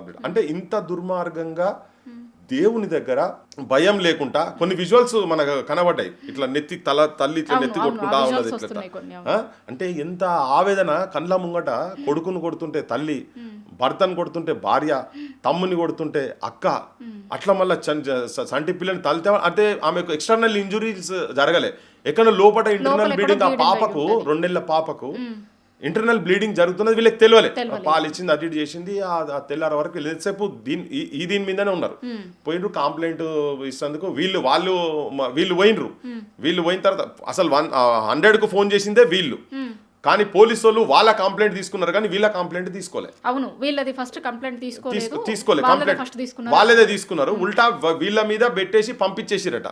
Complete. అంటే ఇంత దుర్మార్గంగా దేవుని దగ్గర భయం లేకుండా కొన్ని విజువల్స్ మనకు కనబడ్డాయి. ఇట్లా తల్లి ఇట్లా నెత్తి కొట్టుకుంటా ఉన్నది ఇట్లా. అంటే ఎంత ఆవేదన కళ్ళ ముంగట, కొడుకును కొడుతుంటే తల్లి, భర్తను కొడుతుంటే భార్య, తమ్ముని కొడుతుంటే అక్క, అట్లా మళ్ళీ సంటి పిల్లని తల్లితే అంటే ఆమెకు ఎక్స్టర్నల్ ఇంజురీస్ జరగలే, ఎక్కడ లోపల ఇంటర్నల్ బ్లీడింగ్. ఆ పాపకు 2 నెలల పాపకు ఇంటర్నల్ బ్లీడింగ్ జరుగుతున్నది వీళ్ళకి తెలియలే. పాలు ఇచ్చింది, అటు ఇటు చేసింది, ఆ తెల్లార వరకు లేసేపు దీని మీదనే ఉన్నారు. పోయినరు కంప్లైంట్ ఇస్తేందుకు వీళ్ళు పోయిన తర్వాత అసలు 100కు ఫోన్ చేసిందే వీళ్ళు, కానీ పోలీసు వాళ్ళు వాళ్ళ కంప్లైంట్ తీసుకున్నారు కానీ వీళ్ళ కంప్లైంట్ తీసుకోలే. అవును, వీళ్ళది ఫస్ట్ కంప్లైంట్ తీసుకోలే కంప్లైంట్ వాళ్ళదే తీసుకున్నారు. ఉల్టా వీళ్ళ మీద పెట్టేసి పంపించేసిరట.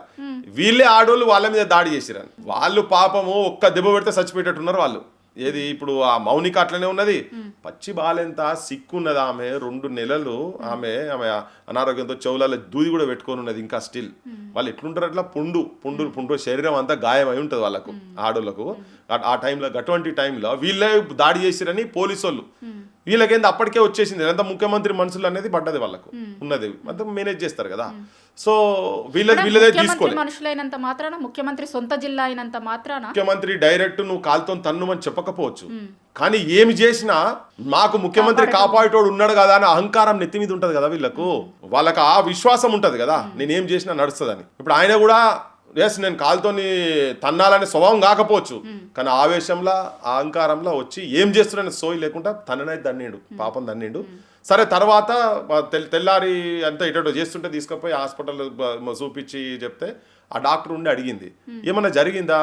వీళ్ళే ఆడోళ్ళు వాళ్ళ మీద దాడి చేసిరని. వాళ్ళు పాపము ఒక్క దెబ్బ పెడితే చచ్చిపోయేటట్టున్నారు వాళ్ళు. ఏది ఇప్పుడు ఆ మౌనిక అట్లనే ఉన్నది, పచ్చి బాలెంత సిక్కున్నది ఆమె. 2 నెలలు ఆమె అనారోగ్యంతో చెవులలో దూది కూడా పెట్టుకొని ఉన్నది ఇంకా స్టిల్. వాళ్ళు ఎట్లుంటారు అట్లా పుండు శరీరం అంతా గాయం అయి ఉంటుంది వాళ్ళకు, ఆడోళ్ళకు. ఆ టైంలో అటువంటి టైంలో వీళ్ళే దాడి చేసిరని పోలీసు వాళ్ళు, వీళ్ళకేంది అప్పటికే వచ్చేసింది. ఎంత ముఖ్యమంత్రి మనుషులు అనేది పడ్డది వాళ్ళకు ఉన్నది, అంతా మేనేజ్ చేస్తారు కదా. సో వీళ్ళదే తీసుకోలేదు. మనుషులైనంత మాత్రాన, ముఖ్యమంత్రి సొంత జిల్లా అయినంత మాత్రాన ముఖ్యమంత్రి డైరెక్ట్ నువ్వు కాలుతో తన్నుమని చెప్పకపోవచ్చు, కానీ ఏమి చేసినా మాకు ముఖ్యమంత్రి కాపాడేటోడు ఉన్నాడు కదా అని అహంకారం నెత్తి మీద ఉంటది కదా వీళ్ళకు. వాళ్ళకి ఆ విశ్వాసం ఉంటది కదా, నేనేం చేసినా నడుస్తుందని. ఇప్పుడు ఆయన కూడా ఎస్ నేను కాలుతోని తన్నాలనే స్వభావం కాకపోవచ్చు, కానీ ఆవేశంలో అహంకారంలో వచ్చి ఏం చేస్తున్నాడని సోయి లేకుండా తననే దన్నిండు, పాపం దన్నిండు. సరే తర్వాత తెల్లారి అంతా ఇటో చేస్తుంటే తీసుకుపోయి హాస్పిటల్ చూపించి చెప్తే ఆ డాక్టర్ ఉండి అడిగింది ఏమన్నా జరిగిందా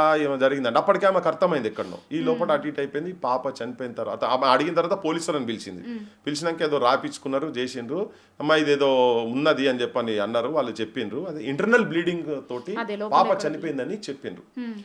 అంటే అప్పటికే ఆమెకు అర్థమైంది ఎక్కడనో. ఈ లోపల అటు ఇటు అయిపోయింది. పాప చనిపోయిన తర్వాత ఆమె అడిగిన తర్వాత పోలీసులను పిలిచినాక ఏదో రాపించుకున్నారు, చేసిండ్రు. అమ్మ ఇదేదో ఉన్నది అని చెప్పని అన్నారు. వాళ్ళు చెప్పిండ్రు అది ఇంటర్నల్ బ్లీడింగ్ తోటి పాప చనిపోయిందని చెప్పిండ్రు.